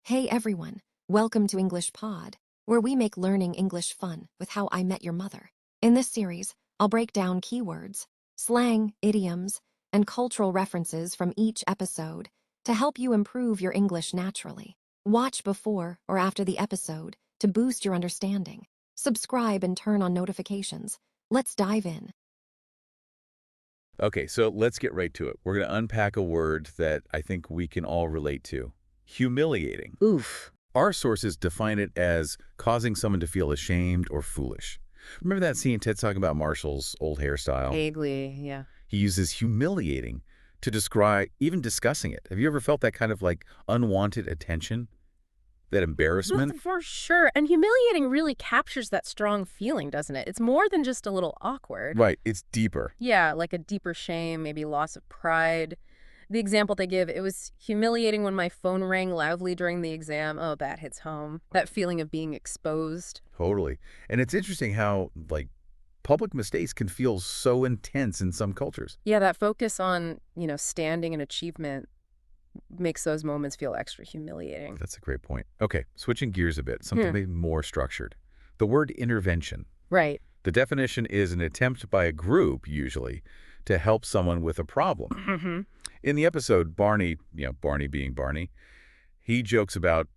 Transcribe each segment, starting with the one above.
Hey everyone, welcome to English Pod, where we make learning English fun with How I Met Your Mother. In this series, I'll break down keywords, slang, idioms, and cultural references from each episode to help you improve your English naturally. Watch before or after the episode to boost your understanding. Subscribe and turn on notifications. Let's dive in. Okay, so let's get right to it. We're going to unpack a word that I think we can all relate to. Humiliating. Oof. Our sources define it as causing someone to feel ashamed or foolish. Remember that scene Ted's talking about Marshall's old hairstyle? Vaguely, yeah. He uses humiliating to describe even discussing it. Have you ever felt that kind of like unwanted attention? That embarrassment? For sure. And humiliating really captures that strong feeling, doesn't it? It's more than just a little awkward. Right, it's deeper. Yeah, like a deeper shame, maybe loss of pride. The example they give, it was humiliating when my phone rang loudly during the exam. Oh, that hits home. That feeling of being exposed. Totally. And it's interesting how, like, public mistakes can feel so intense in some cultures. Yeah, that focus on, standing and achievement makes those moments feel extra humiliating. That's a great point. Okay, switching gears a bit, something maybe more structured. The word intervention. Right. The definition is an attempt by a group, usually, to help someone with a problem. In the episode, Barney, Barney being Barney, he jokes about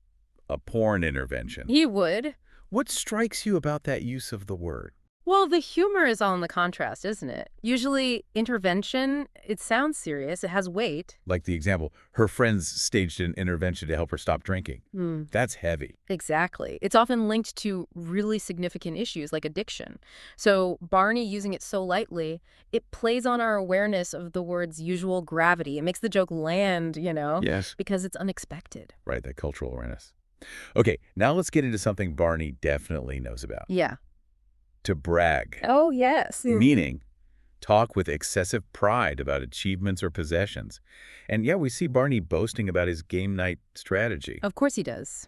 a porn intervention. He would. What strikes you about that use of the word? Well, the humor is all in the contrast, isn't it? Usually, intervention, it sounds serious, it has weight. Like the example, her friends staged an intervention to help her stop drinking. That's heavy. Exactly. It's often linked to really significant issues like addiction. So Barney using it so lightly, it plays on our awareness of the word's usual gravity. It makes the joke land, Yes. because it's unexpected. Right, that cultural awareness. Okay, now let's get into something Barney definitely knows about. Yeah. To brag. Oh, yes. Meaning, talk with excessive pride about achievements or possessions. And yeah, we see Barney boasting about his game night strategy. Of course he does.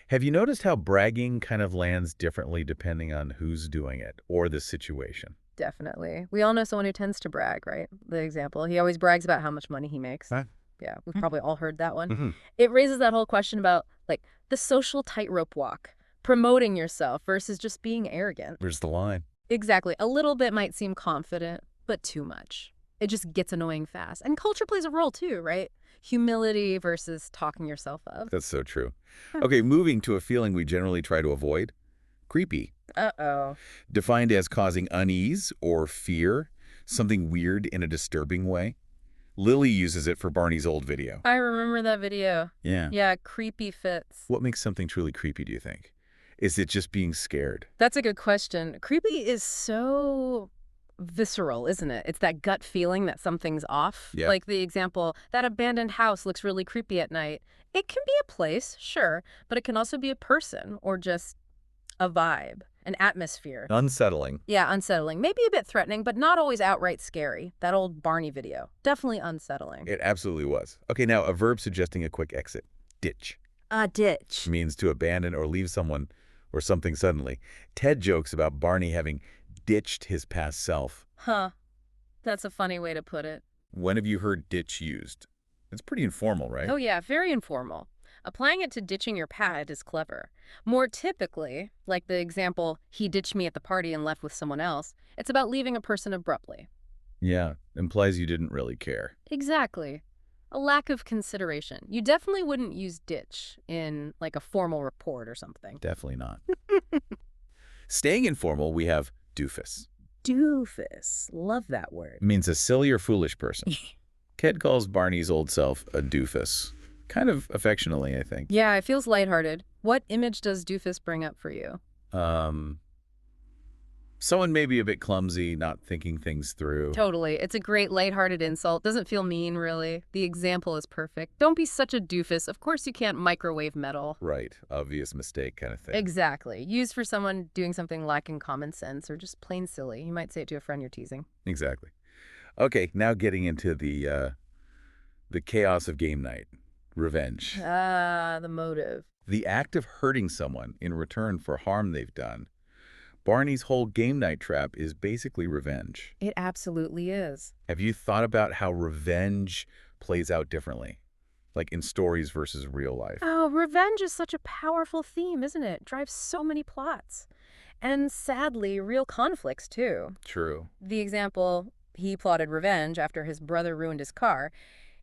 Have you noticed how bragging kind of lands differently depending on who's doing it or the situation? Definitely. We all know someone who tends to brag, right? The example, he always brags about how much money he makes. Huh? Yeah, we've probably all heard that one. Mm-hmm. It raises that whole question about, like, the social tightrope walk, promoting yourself versus just being arrogant. Where's the line? Exactly. A little bit might seem confident, but too much. It just gets annoying fast. And culture plays a role too, right? Humility versus talking yourself up. That's so true. Okay, moving to a feeling we generally try to avoid. Creepy. Uh-oh. Defined as causing unease or fear, something weird in a disturbing way. Lily uses it for Barney's old video. I remember that video. Yeah. Yeah, creepy fits. What makes something truly creepy, do you think? Is it just being scared? That's a good question. Creepy is so visceral, isn't it? It's that gut feeling that something's off. Yeah. Like the example, that abandoned house looks really creepy at night. It can be a place, sure, but it can also be a person or just a vibe, an atmosphere. Unsettling. Yeah, unsettling. Maybe a bit threatening, but not always outright scary. That old Barney video. Definitely unsettling. It absolutely was. Okay, now a verb suggesting a quick exit. Ditch. A ditch. Means to abandon or leave someone or something suddenly. Ted jokes about Barney having ditched his past self. Huh. That's a funny way to put it. When have you heard ditch used? It's pretty informal, right? Oh yeah, very informal. Applying it to ditching your pad is clever. More typically, like the example, he ditched me at the party and left with someone else, it's about leaving a person abruptly. Yeah, implies you didn't really care. Exactly. A lack of consideration. You definitely wouldn't use ditch in like a formal report or something. Definitely not. Staying informal, we have doofus. Doofus. Love that word. Means a silly or foolish person. Ted calls Barney's old self a doofus. Kind of affectionately, I think. Yeah, it feels lighthearted. What image does doofus bring up for you? Someone maybe a bit clumsy, not thinking things through. Totally. It's a great lighthearted insult. Doesn't feel mean, really. The example is perfect. Don't be such a doofus. Of course you can't microwave metal. Right. Obvious mistake kind of thing. Exactly. Used for someone doing something lacking common sense or just plain silly. You might say it to a friend you're teasing. Exactly. Okay, now getting into the chaos of game night. Revenge. Ah, the motive. The act of hurting someone in return for harm they've done. Barney's whole game night trap is basically revenge. It absolutely is. Have you thought about how revenge plays out differently? like in stories versus real life. Oh, revenge is such a powerful theme, isn't it? Drives so many plots. And sadly, real conflicts, too. True. The example, he plotted revenge after his brother ruined his car,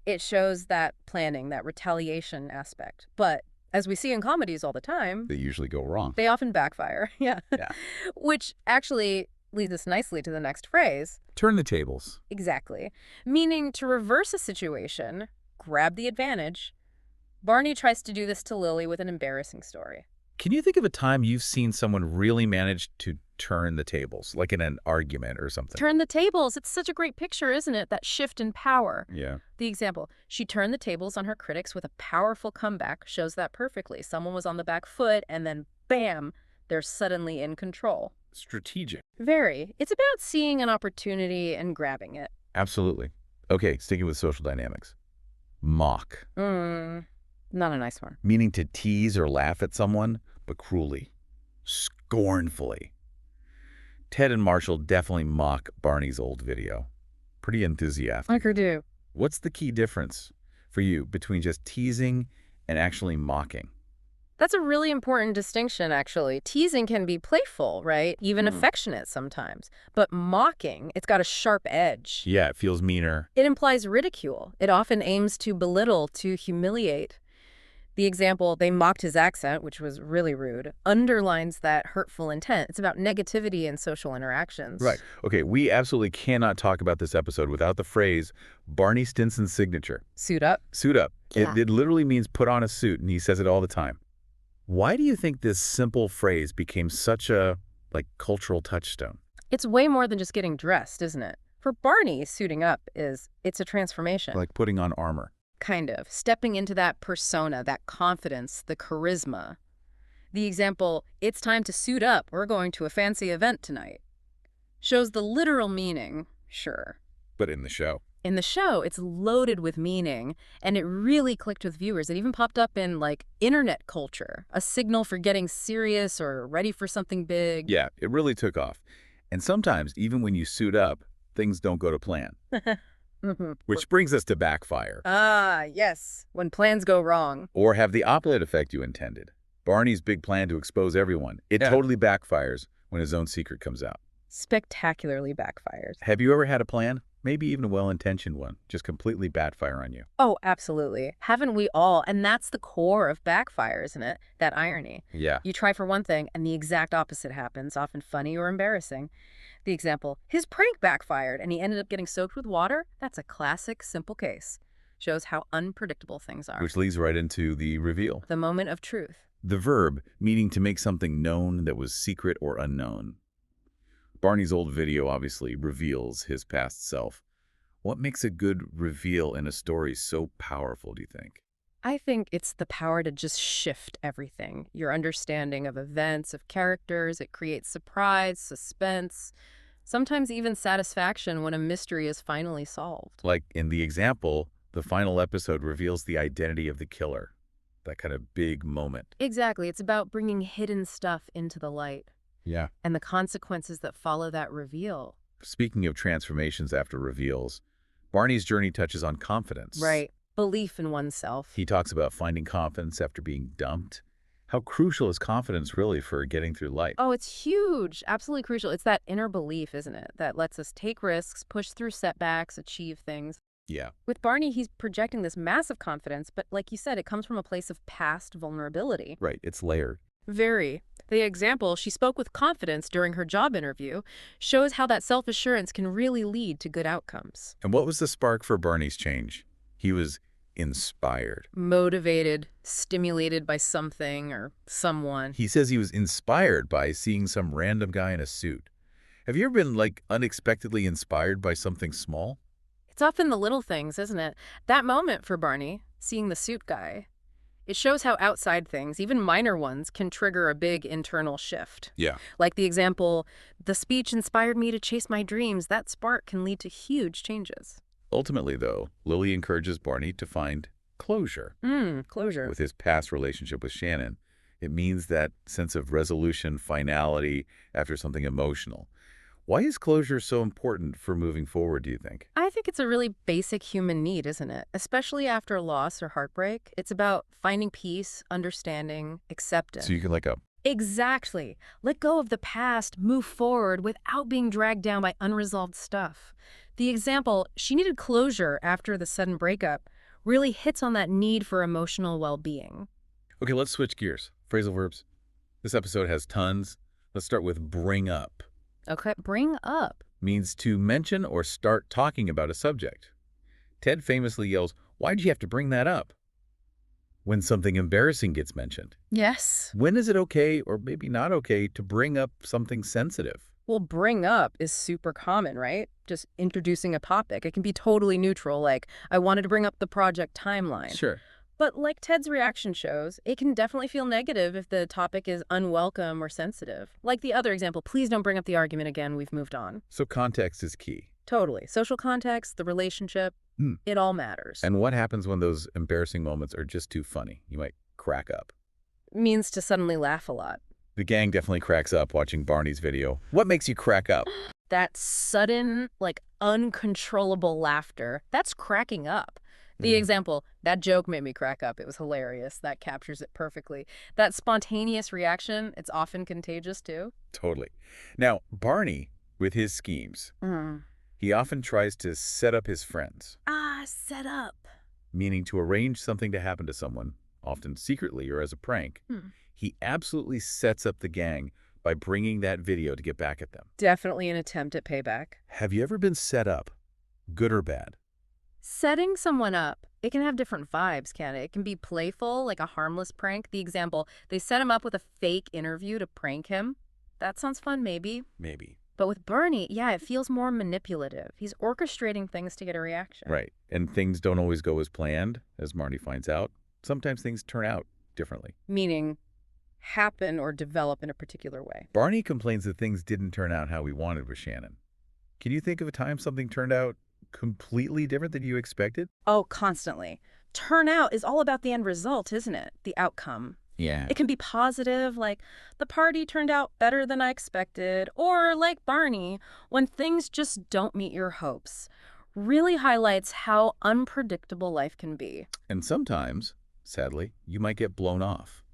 it shows that planning, that retaliation aspect. But as we see in comedies all the time, They usually go wrong. they often backfire. Yeah. Yeah. Which actually leads us nicely to the next phrase. Turn the tables. Exactly. Meaning to reverse a situation, grab the advantage. Barney tries to do this to Lily with an embarrassing story. Can you think of a time you've seen someone really manage to turn the tables, like in an argument or something? Turn the tables. It's such a great picture, isn't it? That shift in power. Yeah. The example, she turned the tables on her critics with a powerful comeback, shows that perfectly. Someone was on the back foot, and then bam, they're suddenly in control. Strategic. Very. It's about seeing an opportunity and grabbing it. Absolutely. Okay, sticking with social dynamics. Mock. Not a nice one. Meaning to tease or laugh at someone, but cruelly, scornfully. Ted and Marshall definitely mock Barney's old video. Pretty enthusiastic. I could do. What's the key difference for you between just teasing and actually mocking? That's a really important distinction, actually. Teasing can be playful, right? Even affectionate sometimes. But mocking, it's got a sharp edge. Yeah, it feels meaner. It implies ridicule. It often aims to belittle, to humiliate. The example, they mocked his accent, which was really rude, underlines that hurtful intent. It's about negativity in social interactions. Right. Okay, we absolutely cannot talk about this episode without the phrase Barney Stinson's signature. Suit up. Suit up. Yeah. It literally means put on a suit, and he says it all the time. Why do you think this simple phrase became such a, cultural touchstone? It's way more than just getting dressed, isn't it? For Barney, suiting up it's a transformation. Like putting on armor. Kind of. Stepping into that persona, that confidence, the charisma. The example, it's time to suit up, we're going to a fancy event tonight, shows the literal meaning, sure. But in the show. In the show, it's loaded with meaning, and it really clicked with viewers. It even popped up in, internet culture, a signal for getting serious or ready for something big. Yeah, it really took off. And sometimes, even when you suit up, things don't go to plan. Which brings us to backfire. Ah, yes, when plans go wrong. Or have the opposite effect you intended. Barney's big plan to expose everyone. It totally backfires when his own secret comes out. Spectacularly backfires. Have you ever had a plan? Maybe even a well-intentioned one, just completely backfire on you. Oh, absolutely. Haven't we all? And that's the core of backfire, isn't it? That irony. Yeah. You try for one thing, and the exact opposite happens, often funny or embarrassing. The example, his prank backfired, and he ended up getting soaked with water. That's a classic, simple case. Shows how unpredictable things are. Which leads right into the reveal. The moment of truth. The verb, meaning to make something known that was secret or unknown. Barney's old video obviously reveals his past self. What makes a good reveal in a story so powerful, do you think? I think it's the power to just shift everything. Your understanding of events, of characters, it creates surprise, suspense, sometimes even satisfaction when a mystery is finally solved. Like in the example, the final episode reveals the identity of the killer. That kind of big moment. Exactly. It's about bringing hidden stuff into the light. Yeah. And the consequences that follow that reveal. Speaking of transformations after reveals, Barney's journey touches on confidence. Right. Belief in oneself. He talks about finding confidence after being dumped. How crucial is confidence really for getting through life? Oh, it's huge. Absolutely crucial. It's that inner belief, isn't it? That lets us take risks, push through setbacks, achieve things. Yeah. With Barney, he's projecting this massive confidence, but like you said, it comes from a place of past vulnerability. Right. It's layered. Very. The example, she spoke with confidence during her job interview, shows how that self-assurance can really lead to good outcomes. And what was the spark for Barney's change? He was inspired. Motivated, stimulated by something or someone. He says he was inspired by seeing some random guy in a suit. Have you ever been, unexpectedly inspired by something small? It's often the little things, isn't it? That moment for Barney, seeing the suit guy, it shows how outside things, even minor ones, can trigger a big internal shift. Yeah. Like the example, the speech inspired me to chase my dreams. That spark can lead to huge changes. Ultimately, though, Lily encourages Barney to find closure. Closure. With his past relationship with Shannon. It means that sense of resolution, finality after something emotional. Why is closure so important for moving forward, do you think? I think it's a really basic human need, isn't it? Especially after loss or heartbreak. It's about finding peace, understanding, So acceptance. you can let go. Exactly. Let go of the past, move forward without being dragged down by unresolved stuff. The example, she needed closure after the sudden breakup, really hits on that need for emotional well-being. Okay, let's switch gears. Phrasal verbs. This episode has tons. Let's start with bring up. Okay, bring up. Means to mention or start talking about a subject. Ted famously yells, "Why'd you have to bring that up?" when something embarrassing gets mentioned. Yes. When is it okay, or maybe not okay, to bring up something sensitive? Well, bring up is super common, right? Just introducing a topic. It can be totally neutral, like, I wanted to bring up the project timeline. Sure. But like Ted's reaction shows, it can definitely feel negative if the topic is unwelcome or sensitive. Like the other example, please don't bring up the argument again, we've moved on. So context is key. Totally. Social context, the relationship, it all matters. And what happens when those embarrassing moments are just too funny? You might crack up. Means to suddenly laugh a lot. The gang definitely cracks up watching Barney's video. What makes you crack up? That sudden, like, uncontrollable laughter, that's cracking up. The example, that joke made me crack up. It was hilarious. That captures it perfectly. That spontaneous reaction, it's often contagious too. Totally. Now, Barney, with his schemes, he often tries to set up his friends, Set up. meaning to arrange something to happen to someone, often secretly or as a prank. He absolutely sets up the gang by bringing that video to get back at them. Definitely an attempt at payback. Have you ever been set up, good or bad? Setting someone up, it can have different vibes, can it? It can be playful, like a harmless prank. The example, they set him up with a fake interview to prank him. That sounds fun, maybe. Maybe. But with Bernie, yeah, it feels more manipulative. He's orchestrating things to get a reaction. Right. And things don't always go as planned, as Marty finds out. Sometimes things turn out differently. Meaning, happen or develop in a particular way. Barney complains that things didn't turn out how he wanted with Shannon. Can you think of a time something turned out completely different than you expected? Oh, constantly. Turnout is all about the end result, isn't it? The outcome. Yeah. It can be positive, like, the party turned out better than I expected, or like Barney, when things just don't meet your hopes. Really highlights how unpredictable life can be. And sometimes, sadly, you might get blown off.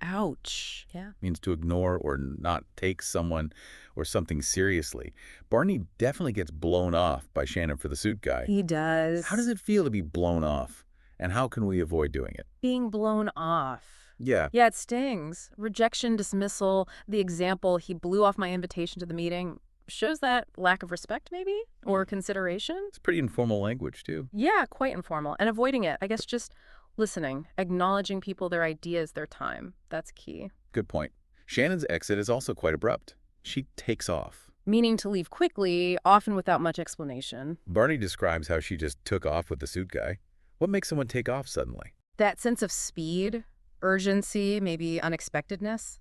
Ouch. Yeah. Means to ignore or not take someone or something seriously. Barney definitely gets blown off by Shannon for the suit guy. He does. How does it feel to be blown off? And how can we avoid doing it? Being blown off. Yeah. Yeah, it stings. Rejection, dismissal, the example, he blew off my invitation to the meeting, shows that lack of respect, maybe? Or consideration? It's pretty informal language, too. Yeah, quite informal. And avoiding it, I guess just listening, acknowledging people, their ideas, their time. That's key. Good point. Shannon's exit is also quite abrupt. She takes off. Meaning to leave quickly, often without much explanation. Barney describes how she just took off with the suit guy. What makes someone take off suddenly? That sense of speed, urgency, maybe unexpectedness,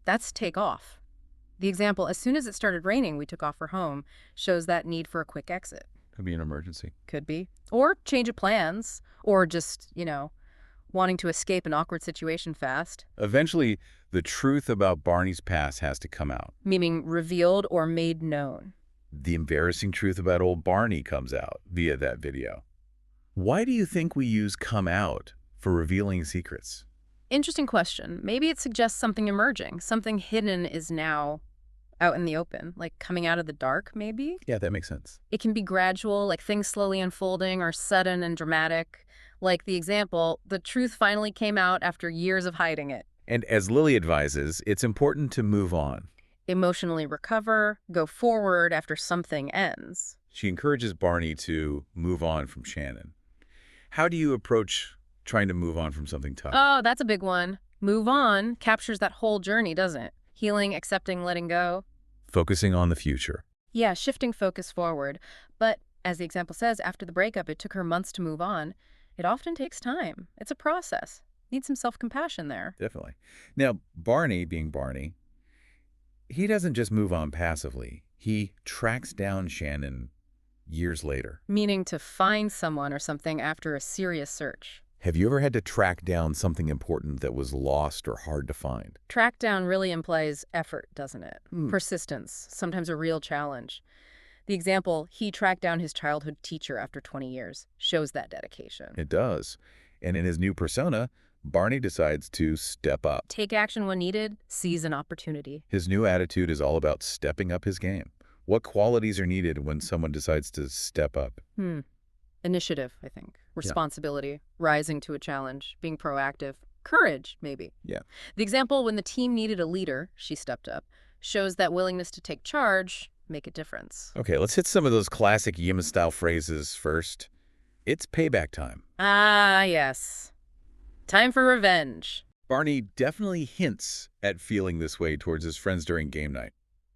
that's take off. The example, as soon as it started raining, we took off for home, shows that need for a quick exit. Could be an emergency. Could be. Or change of plans. Or just, wanting to escape an awkward situation fast. Eventually, the truth about Barney's past has to come out. Meaning revealed or made known. The embarrassing truth about old Barney comes out via that video. Why do you think we use come out for revealing secrets? Interesting question. Maybe it suggests something emerging. Something hidden is now out in the open, like coming out of the dark, maybe? Yeah, that makes sense. It can be gradual, like things slowly unfolding, or sudden and dramatic. Like the example, the truth finally came out after years of hiding it. And as Lily advises, it's important to move on. Emotionally recover, go forward after something ends. She encourages Barney to move on from Shannon. How do you approach trying to move on from something tough? Oh, that's a big one. Move on captures that whole journey, doesn't it? Healing, accepting, letting go. Focusing on the future. Yeah, shifting focus forward. But as the example says, after the breakup, it took her months to move on. It often takes time. It's a process. Needs some self-compassion there. Definitely. Now, Barney, being Barney, he doesn't just move on passively. He tracks down Shannon years later. Meaning to find someone or something after a serious search. Have you ever had to track down something important that was lost or hard to find? Track down really implies effort, doesn't it? Hmm. Persistence, sometimes a real challenge. The example, he tracked down his childhood teacher after 20 years, shows that dedication. It does. And in his new persona, Barney decides to step up. Take action when needed, seize an opportunity. His new attitude is all about stepping up his game. What qualities are needed when someone decides to step up? Initiative, I think. Responsibility, rising to a challenge, being proactive. Courage, maybe. Yeah. The example, when the team needed a leader, she stepped up, shows that willingness to take charge, make a difference. Okay, let's hit some of those classic Yima-style phrases first. It's payback time. Ah, yes. Time for revenge. Barney definitely hints at feeling this way towards his friends during game night.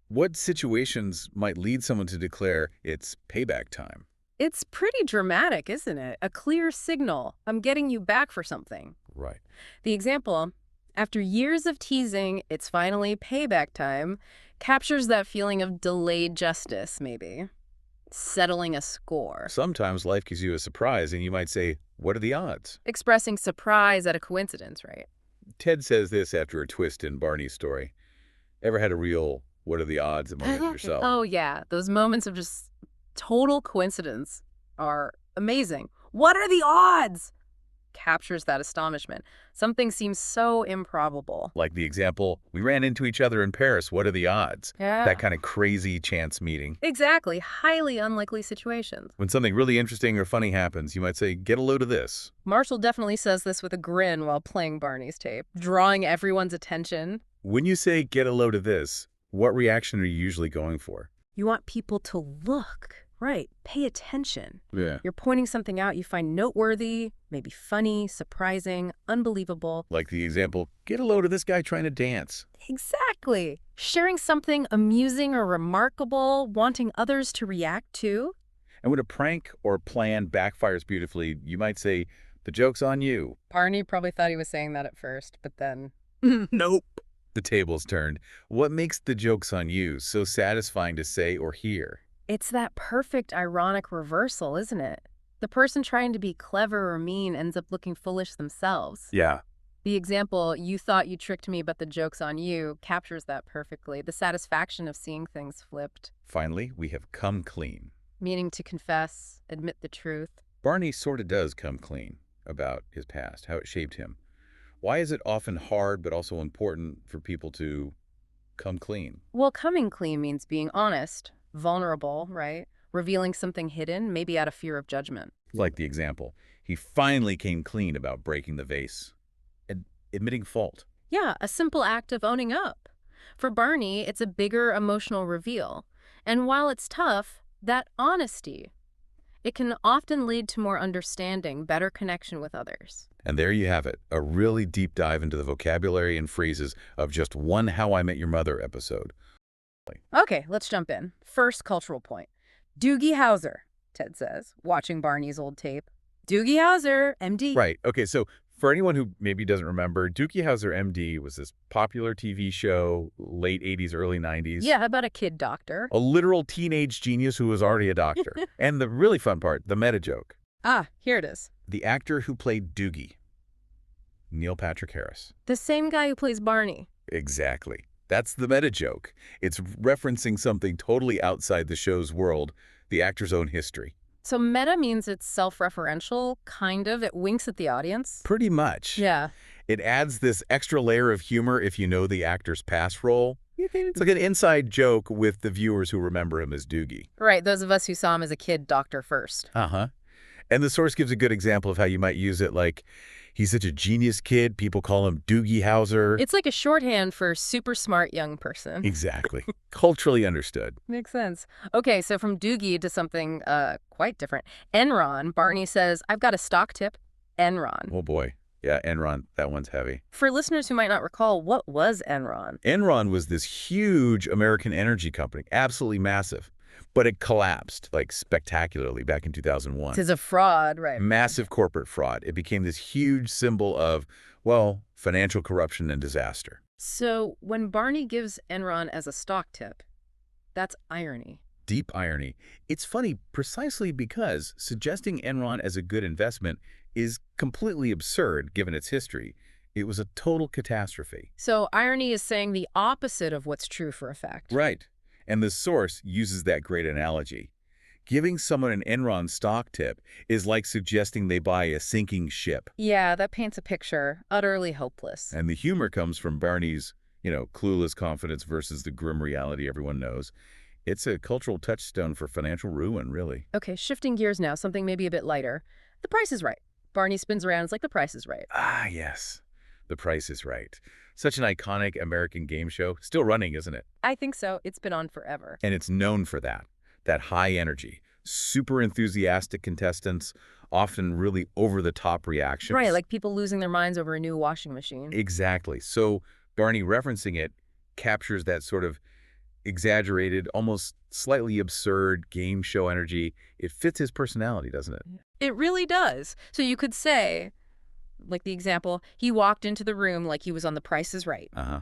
What situations might lead someone to declare it's payback time? It's pretty dramatic, isn't it? A clear signal. I'm getting you back for something. Right. The example, after years of teasing, it's finally payback time, captures that feeling of delayed justice, maybe. Settling a score. Sometimes life gives you a surprise and you might say, what are the odds? Expressing surprise at a coincidence, right? Ted says this after a twist in Barney's story. Ever had a real what are the odds moment yourself? Oh, yeah. Those moments of just total coincidence are amazing. What are the odds? Captures that astonishment. Something seems so improbable. Like the example, we ran into each other in Paris, what are the odds? Yeah. That kind of crazy chance meeting. Exactly. Highly unlikely situations. When something really interesting or funny happens, you might say, get a load of this. Marshall definitely says this with a grin while playing Barney's tape, drawing everyone's attention. When you say, get a load of this, what reaction are you usually going for? You want people to look. Right. Pay attention. Yeah. You're pointing something out you find noteworthy, maybe funny, surprising, unbelievable. Like the example, get a load of this guy trying to dance. Exactly. Sharing something amusing or remarkable, wanting others to react to. And when a prank or plan backfires beautifully, you might say, the joke's on you. Barney probably thought he was saying that at first, but then... Nope. The tables turned. What makes the joke's on you so satisfying to say or hear? It's that perfect ironic reversal, isn't it? The person trying to be clever or mean ends up looking foolish themselves. Yeah. The example, you thought you tricked me, but the joke's on you, captures that perfectly. The satisfaction of seeing things flipped. Finally, we have come clean. Meaning to confess, admit the truth. Barney sort of does come clean about his past, how it shaped him. Why is it often hard but also important for people to come clean? Well, coming clean means being honest. Vulnerable, right? Revealing something hidden, maybe out of fear of judgment. Like the example, he finally came clean about breaking the vase, admitting fault. Yeah, a simple act of owning up. For Barney, it's a bigger emotional reveal. And while it's tough, that honesty, it can often lead to more understanding, better connection with others. And there you have it, a really deep dive into the vocabulary and phrases of just one How I Met Your Mother episode. Okay, let's jump in. First cultural point. Doogie Howser, Ted says, watching Barney's old tape. Doogie Howser, MD. Right. Okay, so for anyone who maybe doesn't remember, Doogie Howser, MD, was this popular TV show, late 80s, early 90s. Yeah, about a kid doctor. A literal teenage genius who was already a doctor. And the really fun part, the meta joke. Ah, here it is. The actor who played Doogie, Neil Patrick Harris. The same guy who plays Barney. Exactly. That's the meta joke. It's referencing something totally outside the show's world, the actor's own history. So meta means it's self-referential, kind of. It winks at the audience. Pretty much. Yeah. It adds this extra layer of humor if you know the actor's past role. It's like an inside joke with the viewers who remember him as Doogie. Right, those of us who saw him as a kid doctor first. Uh-huh. And the source gives a good example of how you might use it, like, he's such a genius kid, people call him Doogie Howser. It's like a shorthand for super smart young person. Exactly. Culturally understood. Makes sense. Okay, so from Doogie to something quite different. Enron, Barney says, I've got a stock tip. Enron. Oh boy. Yeah, Enron, that one's heavy. For listeners who might not recall, what was Enron? Enron was this huge American energy company, absolutely massive. But it collapsed, like, spectacularly back in 2001. Tis a fraud, right? Massive corporate fraud. It became this huge symbol of, well, financial corruption and disaster. So when Barney gives Enron as a stock tip, that's irony. Deep irony. It's funny precisely because suggesting Enron as a good investment is completely absurd given its history. It was a total catastrophe. So irony is saying the opposite of what's true for a fact. Right. And the source uses that great analogy. Giving someone an Enron stock tip is like suggesting they buy a sinking ship. Yeah, that paints a picture. Utterly hopeless. And the humor comes from Barney's, clueless confidence versus the grim reality everyone knows. It's a cultural touchstone for financial ruin, really. Okay, shifting gears now, something maybe a bit lighter. The Price is Right. Barney spins around, it's like The Price is Right. Ah, yes. The Price is Right. Such an iconic American game show. Still running, isn't it? I think so. It's been on forever. And it's known for that high energy, super enthusiastic contestants, often really over-the-top reactions. Right, like people losing their minds over a new washing machine. Exactly. So Barney referencing it captures that sort of exaggerated, almost slightly absurd game show energy. It fits his personality, doesn't it? It really does. So you could say, like the example, he walked into the room like he was on The Price is Right. Uh-huh.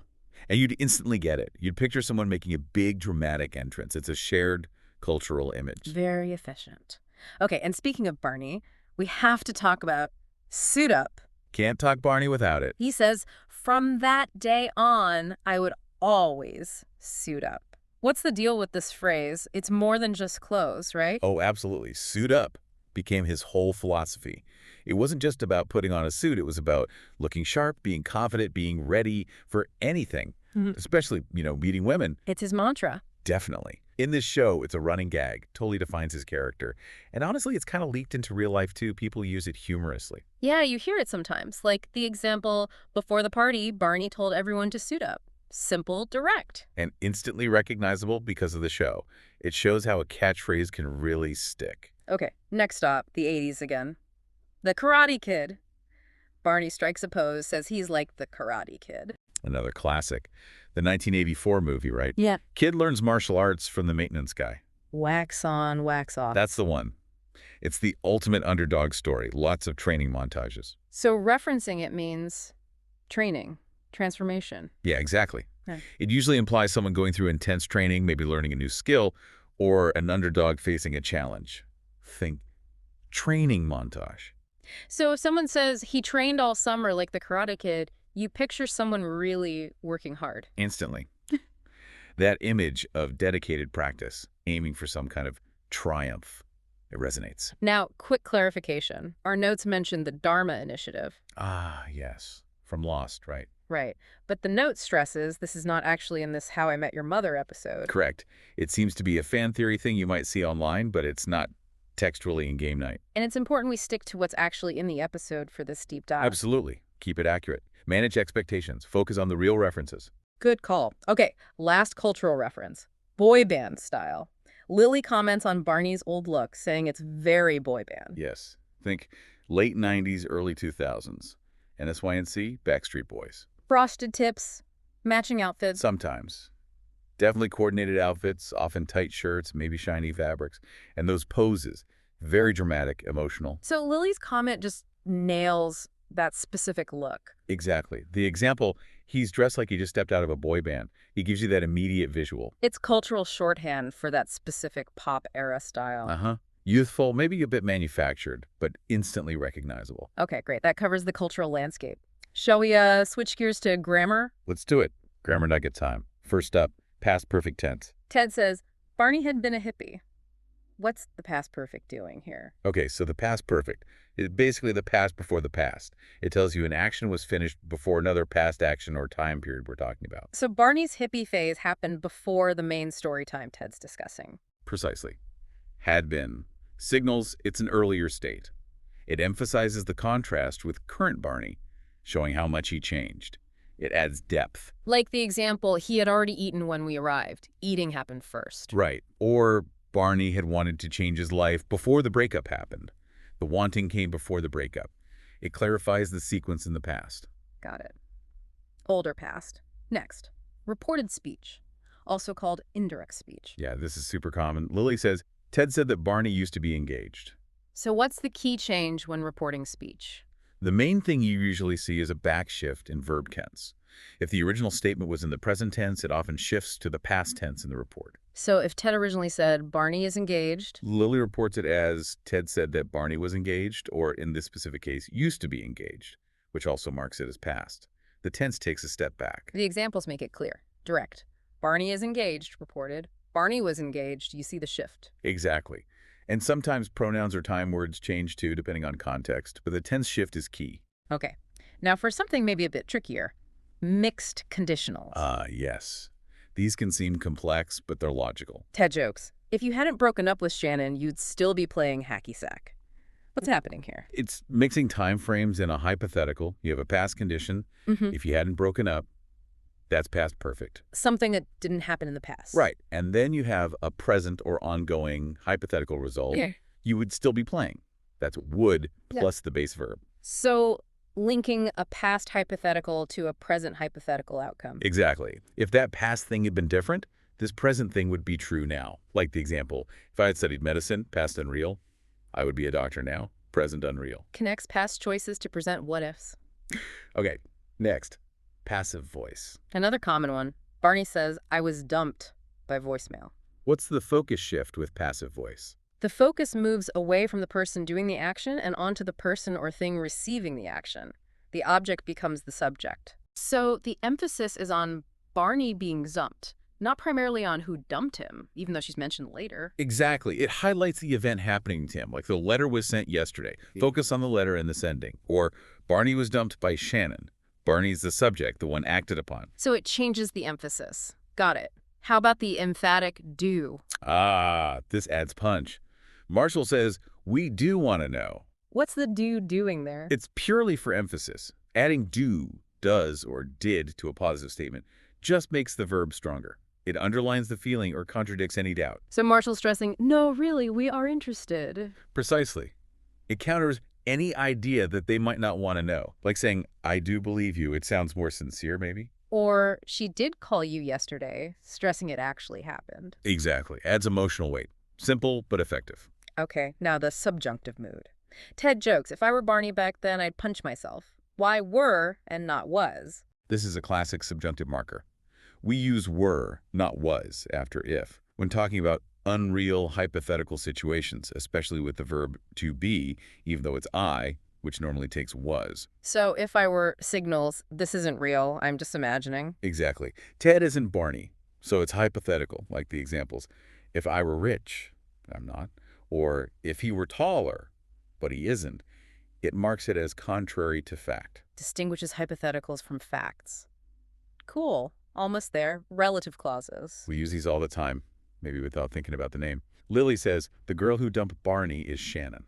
And you'd instantly get it. You'd picture someone making a big dramatic entrance. It's a shared cultural image. Very efficient. Okay, and speaking of Barney, we have to talk about Suit Up. Can't talk Barney without it. He says, from that day on, I would always suit up. What's the deal with this phrase? It's more than just clothes, right? Oh, absolutely. Suit up became his whole philosophy. It wasn't just about putting on a suit. It was about looking sharp, being confident, being ready for anything, especially, meeting women. It's his mantra. Definitely. In this show, it's a running gag, totally defines his character. And honestly, it's kind of leaked into real life, too. People use it humorously. Yeah, you hear it sometimes. Like the example, before the party, Barney told everyone to suit up. Simple, direct. And instantly recognizable because of the show. It shows how a catchphrase can really stick. Okay, next stop, the 80s again. The Karate Kid. Barney strikes a pose, says he's like the Karate Kid. Another classic. The 1984 movie, right? Yeah. Kid learns martial arts from the maintenance guy. Wax on, wax off. That's the one. It's the ultimate underdog story. Lots of training montages. So referencing it means training, transformation. Yeah, exactly. Yeah. It usually implies someone going through intense training, maybe learning a new skill, or an underdog facing a challenge. Think training montage. So if someone says he trained all summer like the Karate Kid, you picture someone really working hard. Instantly. That image of dedicated practice, aiming for some kind of triumph, it resonates. Now, quick clarification. Our notes mentioned the Dharma Initiative. Ah, yes. From Lost, right? Right. But the note stresses this is not actually in this How I Met Your Mother episode. Correct. It seems to be a fan theory thing you might see online, but it's not textually in game night. And it's important we stick to what's actually in the episode for this deep dive. Absolutely. Keep it accurate. Manage expectations. Focus on the real references. Good call. Okay, last cultural reference. Boy band style. Lily comments on Barney's old look, saying it's very boy band. Yes. Think late 90s, early 2000s. NSYNC, Backstreet Boys. Frosted tips, matching outfits. Sometimes. Definitely coordinated outfits, often tight shirts, maybe shiny fabrics. And those poses, very dramatic, emotional. So Lily's comment just nails that specific look. Exactly. The example, he's dressed like he just stepped out of a boy band. He gives you that immediate visual. It's cultural shorthand for that specific pop era style. Uh-huh. Youthful, maybe a bit manufactured, but instantly recognizable. Okay, great. That covers the cultural landscape. Shall we switch gears to grammar? Let's do it. Grammar nugget time. First up, past perfect tense. Ted says, Barney had been a hippie. What's the past perfect doing here? Okay, so the past perfect is basically the past before the past. It tells you an action was finished before another past action or time period we're talking about. So Barney's hippie phase happened before the main story time Ted's discussing. Precisely. Had been. Signals it's an earlier state. It emphasizes the contrast with current Barney, showing how much he changed. It adds depth. Like the example, he had already eaten when we arrived. Eating happened first. Right. Or Barney had wanted to change his life before the breakup happened. The wanting came before the breakup. It clarifies the sequence in the past. Got it. Older past. Next, reported speech, also called indirect speech. Yeah, this is super common. Lily says, Ted said that Barney used to be engaged. So what's the key change when reporting speech? The main thing you usually see is a backshift in verb tense. If the original statement was in the present tense, it often shifts to the past tense in the report. So if Ted originally said Barney is engaged, Lily reports it as Ted said that Barney was engaged, or in this specific case, used to be engaged, which also marks it as past. The tense takes a step back. the examples make it clear. Direct. Barney is engaged, reported. Barney was engaged. You see the shift. Exactly. And sometimes pronouns or time words change too, depending on context, but the tense shift is key. Okay. Now for something maybe a bit trickier. Mixed conditionals. Yes. These can seem complex, but they're logical. Ted jokes. If you hadn't broken up with Shannon, you'd still be playing hacky sack. What's happening here? It's mixing time frames in a hypothetical. You have a past condition. If you hadn't broken up, that's past perfect. Something that didn't happen in the past. Right. And then you have a present or ongoing hypothetical result. Yeah. You would still be playing. That's would Yeah. plus the base verb. So linking a past hypothetical to a present hypothetical outcome. Exactly. If that past thing had been different, this present thing would be true now. Like the example, if I had studied medicine, past unreal, I would be a doctor now, present unreal. Connects past choices to present what-ifs. Okay, next, passive voice. Another common one. Barney says, I was dumped by voicemail. What's the focus shift with passive voice? The focus moves away from the person doing the action and onto the person or thing receiving the action. The object becomes the subject. So the emphasis is on Barney being dumped, not primarily on who dumped him, even though she's mentioned later. Exactly. It highlights the event happening to him, like the letter was sent yesterday. Focus on the letter and the sending. Or Barney was dumped by Shannon. Barney's the subject, the one acted upon. So it changes the emphasis. Got it. How about the emphatic do? This adds punch. Marshall says, we do want to know. What's the do doing there? It's purely for emphasis. Adding do, does, or did to a positive statement just makes the verb stronger. It underlines the feeling or contradicts any doubt. So Marshall's stressing, no, really, we are interested. Precisely. It counters any idea that they might not want to know. Like saying, I do believe you. It sounds more sincere, maybe? Or she did call you yesterday, stressing it actually happened. Exactly. Adds emotional weight. Simple, but effective. Okay, now the subjunctive mood. Ted jokes, if I were Barney back then, I'd punch myself. Why were and not was? This is a classic subjunctive marker. We use were, not was, after if, when talking about unreal hypothetical situations, especially with the verb to be, even though it's I, which normally takes was. So if I were signals, this isn't real, I'm just imagining. Exactly. Ted isn't Barney, so it's hypothetical, like the examples. If I were rich, I'm not. Or if he were taller, but he isn't, it marks it as contrary to fact. Distinguishes hypotheticals from facts. Cool. Almost there. Relative clauses. We use these all the time, maybe without thinking about the name. Lily says, the girl who dumped Barney is Shannon.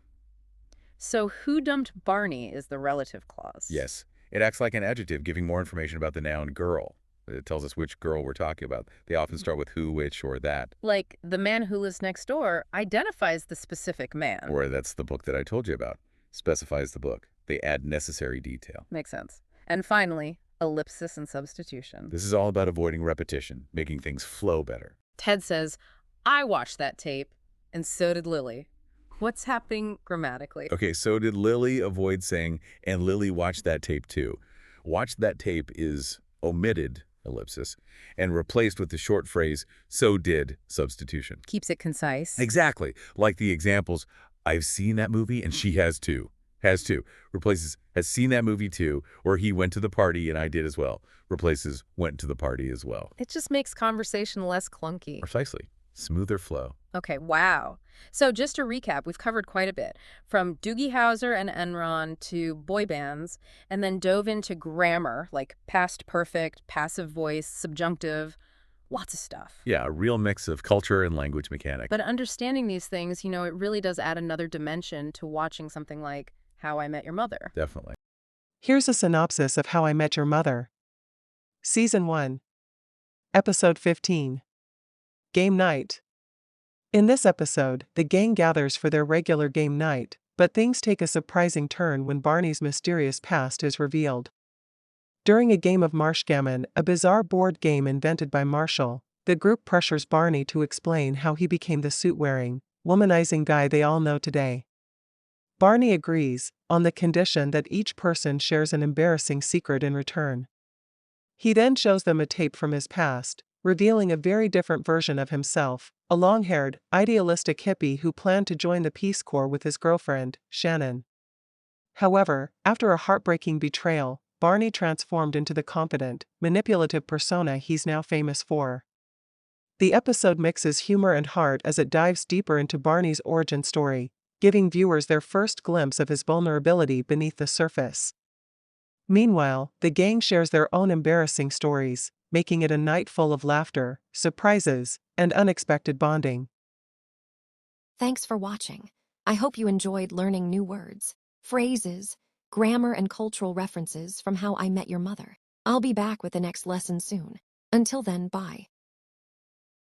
So who dumped Barney is the relative clause. Yes. It acts like an adjective, giving more information about the noun girl. It tells us which girl we're talking about. They often start with who, which, or that. Like the man who lives next door identifies the specific man. Or that's the book that I told you about. Specifies the book. They add necessary detail. Makes sense. And finally, ellipsis and substitution. This is all about avoiding repetition, making things flow better. Ted says, I watched that tape, and so did Lily. What's happening grammatically? Okay, so did Lily avoid saying, and Lily watched that tape too. Watched that tape is omitted, ellipsis, and replaced with the short phrase, so did, substitution. Keeps it concise. Exactly. Like the examples, I've seen that movie and she has too. Has too. Replaces, has seen that movie too, or he went to the party and I did as well. Replaces, went to the party as well. It just makes conversation less clunky. Precisely. Smoother flow. Okay, wow. So just to recap, we've covered quite a bit. From Doogie Howser and Enron to boy bands, and then dove into grammar, like past perfect, passive voice, subjunctive, lots of stuff. Yeah, a real mix of culture and language mechanics. But understanding these things, you know, it really does add another dimension to watching something like How I Met Your Mother. Definitely. Here's a synopsis of How I Met Your Mother. Season 1. Episode 15. Game Night. In this episode, the gang gathers for their regular game night, but things take a surprising turn when Barney's mysterious past is revealed. During a game of Marshgammon, a bizarre board game invented by Marshall, the group pressures Barney to explain how he became the suit-wearing, womanizing guy they all know today. Barney agrees, on the condition that each person shares an embarrassing secret in return. He then shows them a tape from his past, revealing a very different version of himself, a long-haired, idealistic hippie who planned to join the Peace Corps with his girlfriend, Shannon. However, after a heartbreaking betrayal, Barney transformed into the confident, manipulative persona he's now famous for. The episode mixes humor and heart as it dives deeper into Barney's origin story, giving viewers their first glimpse of his vulnerability beneath the surface. Meanwhile, the gang shares their own embarrassing stories, making it a night full of laughter, surprises, and unexpected bonding. Thanks for watching. I hope you enjoyed learning new words, phrases, grammar, and cultural references from How I Met Your Mother. I'll be back with the next lesson soon. Until then, bye.